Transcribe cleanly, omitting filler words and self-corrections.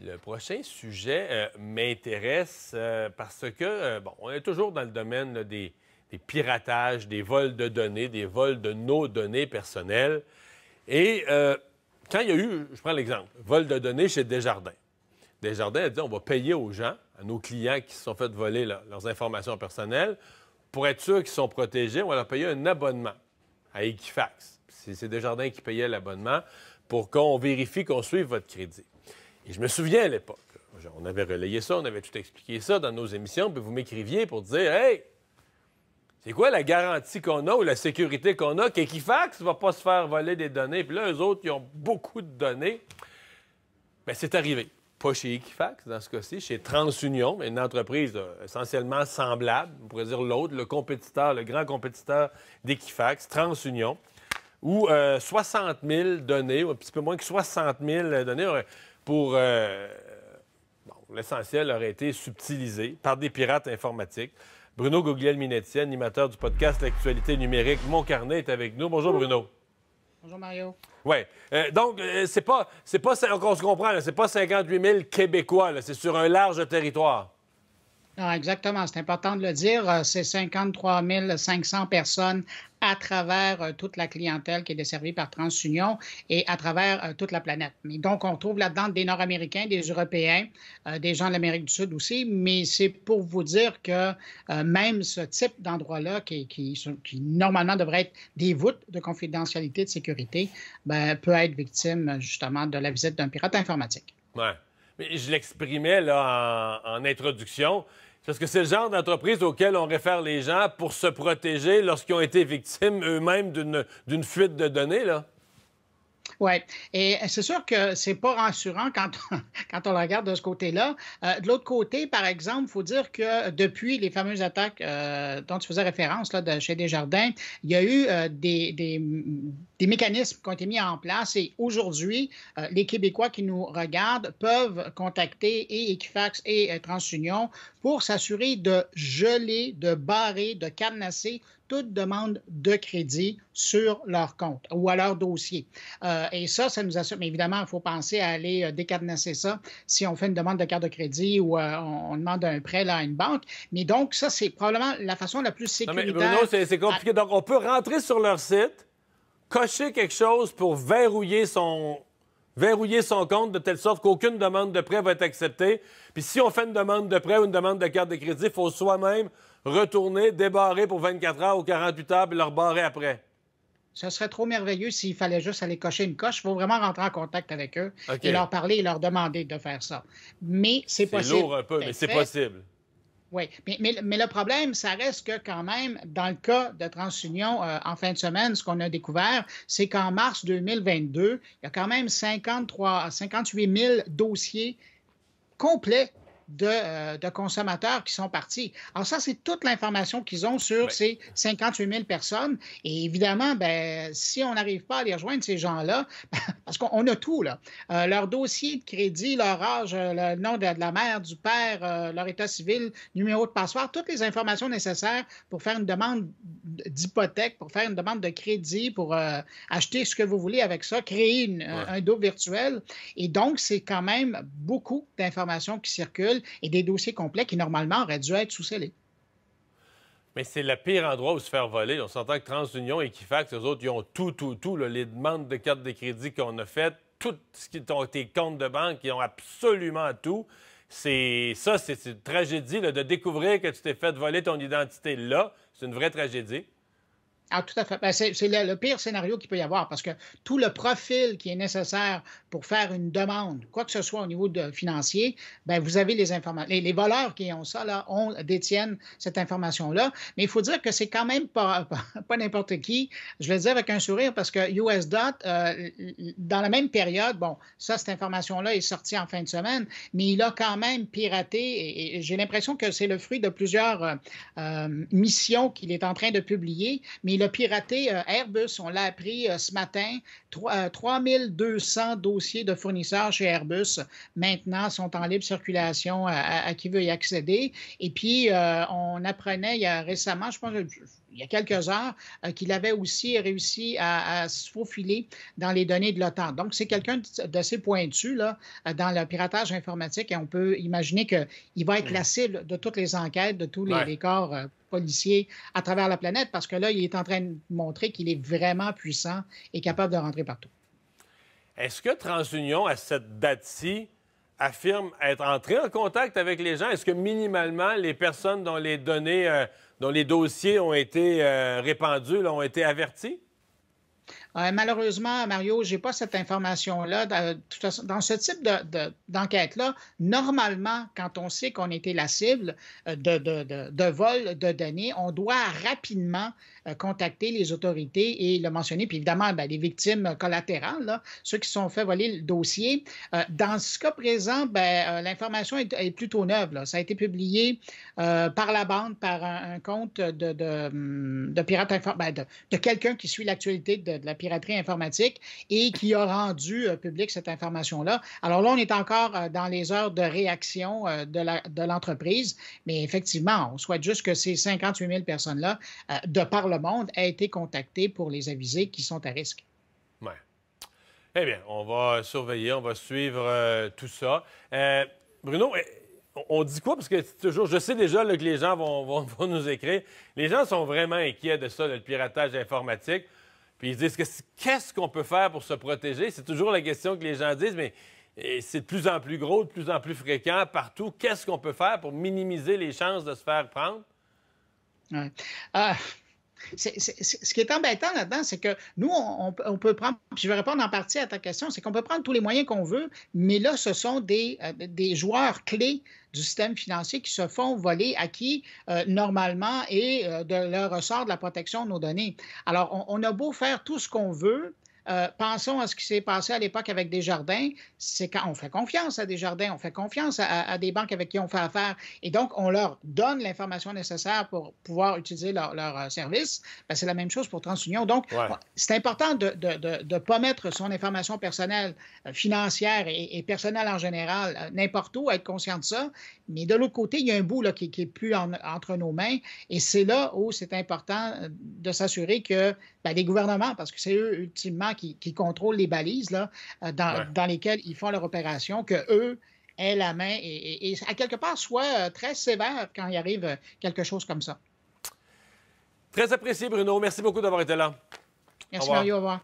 Le prochain sujet m'intéresse parce que, bon, on est toujours dans le domaine là, des piratages, des vols de données, des vols de nos données personnelles. Et quand il y a eu, je prends l'exemple, vol de données chez Desjardins. Desjardins a dit on va payer aux gens, à nos clients qui se sont fait voler leurs informations personnelles, pour être sûr qu'ils sont protégés, on va leur payer un abonnement à Equifax. C'est Desjardins qui payait l'abonnement pour qu'on vérifie qu'on suive votre crédit. Et je me souviens à l'époque, on avait relayé ça, on avait tout expliqué ça dans nos émissions, puis vous m'écriviez pour dire hey, c'est quoi la garantie qu'on a ou la sécurité qu'on a qu'Equifax ne va pas se faire voler des données? Puis là, eux autres, ils ont beaucoup de données. Bien, c'est arrivé. Pas chez Equifax, dans ce cas-ci, chez TransUnion, une entreprise essentiellement semblable, on pourrait dire l'autre, le compétiteur, le grand compétiteur d'Equifax, TransUnion, où 60 000 données, ou un petit peu moins que 60 000 données, pour l'essentiel, auraient été subtilisées par des pirates informatiques. Bruno Guglielminetti, animateur du podcast L'Actualité numérique. Mon carnet est avec nous. Bonjour, Bruno. Bonjour, Mario. Oui. Donc, c'est pas, on se comprend, c'est pas 58 000 Québécois, c'est sur un large territoire. Non, exactement. C'est important de le dire. C'est 53 500 personnes à travers toute la clientèle qui est desservie par TransUnion et à travers toute la planète. Mais donc, on trouve là-dedans des Nord-Américains, des Européens, des gens de l'Amérique du Sud aussi. Mais c'est pour vous dire que même ce type d'endroit-là, qui normalement devrait être des voûtes de confidentialité, de sécurité, peut être victime justement de la visite d'un pirate informatique. Oui. Mais je l'exprimais là en introduction. Parce que c'est le genre d'entreprise auquel on réfère les gens pour se protéger lorsqu'ils ont été victimes eux-mêmes d'une fuite de données, là. Oui, et c'est sûr que c'est pas rassurant quand on le regarde de ce côté-là. De l'autre côté, par exemple, il faut dire que depuis les fameuses attaques dont tu faisais référence là, chez Desjardins, il y a eu des mécanismes qui ont été mis en place et aujourd'hui, les Québécois qui nous regardent peuvent contacter et Equifax et TransUnion pour s'assurer de geler, de barrer, de cadenasser toute demande de crédit sur leur compte ou à leur dossier. Et ça nous assure. Mais évidemment, il faut penser à aller décadenasser ça si on fait une demande de carte de crédit ou on demande un prêt là, à une banque. Mais donc, ça, c'est probablement la façon la plus sécuritaire. Non, mais Bruno, c'est compliqué. Donc, on peut rentrer sur leur site, cocher quelque chose pour verrouiller son compte de telle sorte qu'aucune demande de prêt va être acceptée. Puis si on fait une demande de prêt ou une demande de carte de crédit, il faut soi-même retourner, débarrer pour 24 heures ou 48 heures, puis le rebarrer après. Ce serait trop merveilleux s'il fallait juste aller cocher une coche. Il faut vraiment rentrer en contact avec eux et leur parler et leur demander de faire ça. Mais c'est possible. C'est lourd un peu, mais c'est possible. Oui, mais le problème, ça reste que quand même, dans le cas de TransUnion, en fin de semaine, ce qu'on a découvert, c'est qu'en mars 2022, il y a quand même 58 000 dossiers complets de consommateurs qui sont partis. Alors ça, c'est toute l'information qu'ils ont sur ces 58 000 personnes. Et évidemment, si on n'arrive pas à les rejoindre, ces gens-là, parce qu'on a tout, là. Leur dossier de crédit, leur âge, le nom de la mère, du père, leur état civil, numéro de passeport, toutes les informations nécessaires pour faire une demande d'hypothèque, pour faire une demande de crédit, pour acheter ce que vous voulez avec ça, créer un dos virtuel. Et donc, c'est quand même beaucoup d'informations qui circulent et des dossiers complets qui, normalement, auraient dû être sous-scellés. Mais c'est le pire endroit où se faire voler. On s'entend que TransUnion et Equifax, eux autres, ils ont tout, là, les demandes de cartes de crédit qu'on a faites, tout ce qui est tes comptes de banque, ils ont absolument tout. C'est une tragédie là, de découvrir que tu t'es fait voler ton identité là. C'est une vraie tragédie. Ah, tout à fait. C'est le pire scénario qu'il peut y avoir parce que tout le profil qui est nécessaire pour faire une demande, quoi que ce soit au niveau financier, vous avez les informations. Les voleurs qui ont ça, là, détiennent cette information-là. Mais il faut dire que c'est quand même pas n'importe qui. Je le dis avec un sourire parce que USDOT, dans la même période, bon, ça, cette information-là est sortie en fin de semaine, mais il a quand même piraté et j'ai l'impression que c'est le fruit de plusieurs missions qu'il est en train de publier, mais il a piraté Airbus. On l'a appris ce matin. 3200 dossiers de fournisseurs chez Airbus maintenant sont en libre circulation à qui veut y accéder. Et puis, on apprenait il y a récemment, je pense, il y a quelques heures, qu'il avait aussi réussi à se faufiler dans les données de l'OTAN. Donc, c'est quelqu'un d'assez pointu là, dans le piratage informatique et on peut imaginer qu'il va être la cible de toutes les enquêtes, de tous les corps policiers à travers la planète parce que là, il est en train de montrer qu'il est vraiment puissant et capable de rentrer partout. Est-ce que TransUnion, à cette date-ci, affirme être entré en contact avec les gens? Est-ce que minimalement, les personnes dont les données, dont les dossiers ont été répandus, là, ont été avertis? Malheureusement, Mario, je n'ai pas cette information-là. De toute façon, dans ce type d'enquête-là, normalement, quand on sait qu'on était la cible de vol de données, on doit rapidement contacter les autorités et le mentionner. Puis évidemment, bien, les victimes collatérales, là, ceux qui se sont fait voler le dossier. Dans ce cas présent, l'information est plutôt neuve. Là. Ça a été publié par la bande, par un compte de pirates de quelqu'un qui suit l'actualité de la piraterie informatique et qui a rendu public cette information-là. Alors là, on est encore dans les heures de réaction de l'entreprise, mais effectivement, on souhaite juste que ces 58 000 personnes-là, de par le monde, aient été contactées pour les aviser qu'ils sont à risque. Oui. Eh bien, on va surveiller, on va suivre tout ça. Bruno, on dit quoi? Parce que toujours, je sais déjà là, que les gens vont nous écrire. Les gens sont vraiment inquiets de ça, le piratage informatique. Puis ils disent qu'est-ce qu'on peut faire pour se protéger? C'est toujours la question que les gens disent, mais c'est de plus en plus gros, de plus en plus fréquent partout. Qu'est-ce qu'on peut faire pour minimiser les chances de se faire prendre? Ouais. Ce qui est embêtant là-dedans, c'est que nous, on peut prendre, puis je vais répondre en partie à ta question, c'est qu'on peut prendre tous les moyens qu'on veut, mais là, ce sont des joueurs clés du système financier qui se font voler à qui, normalement, est de leur ressort de la protection de nos données. Alors, on a beau faire tout ce qu'on veut. Pensons à ce qui s'est passé à l'époque avec Desjardins. C'est quand on fait confiance à Desjardins, on fait confiance à des banques avec qui on fait affaire. Et donc, on leur donne l'information nécessaire pour pouvoir utiliser leur service. C'est la même chose pour TransUnion. Donc, c'est important de ne pas mettre son information personnelle, financière et personnelle en général, n'importe où, être conscient de ça. Mais de l'autre côté, il y a un bout là, qui n'est plus entre nos mains. Et c'est là où c'est important de s'assurer que les gouvernements, parce que c'est eux, ultimement, qui contrôlent les balises là, dans lesquelles ils font leur opération, qu'eux aient la main et à quelque part soient très sévères quand il arrive quelque chose comme ça. Très apprécié, Bruno. Merci beaucoup d'avoir été là. Merci, Mario. Au revoir.